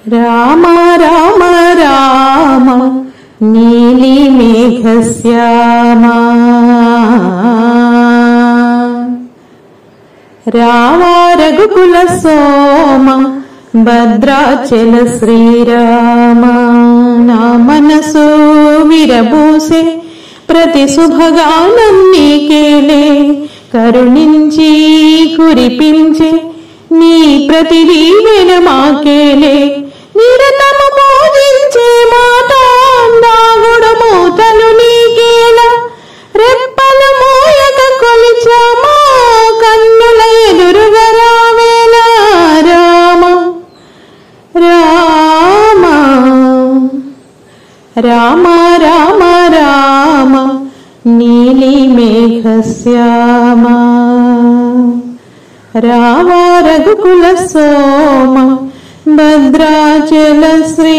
రామ రామ రామ నీలి మేఘశ్యామ రామ రఘుకుల సోమ భద్రాచల శ్రీరామ నా మనసు విరబూసే ప్రతి శుభగానం నీకేలే కరుణించి కురిపించే నీ ప్రతి దీవెన మాకేలే నిరతము పూజించే మాట నాగుడు మూతలు నీకేలా రెప్పలు మోయక కొలిచామా కన్నుల ఎదురుగా రావేలా రామ రామ రామ రామ రామ నీలి మేఘశ్యామ రామ రఘుకుల సోమ భద్రాచల శ్రీ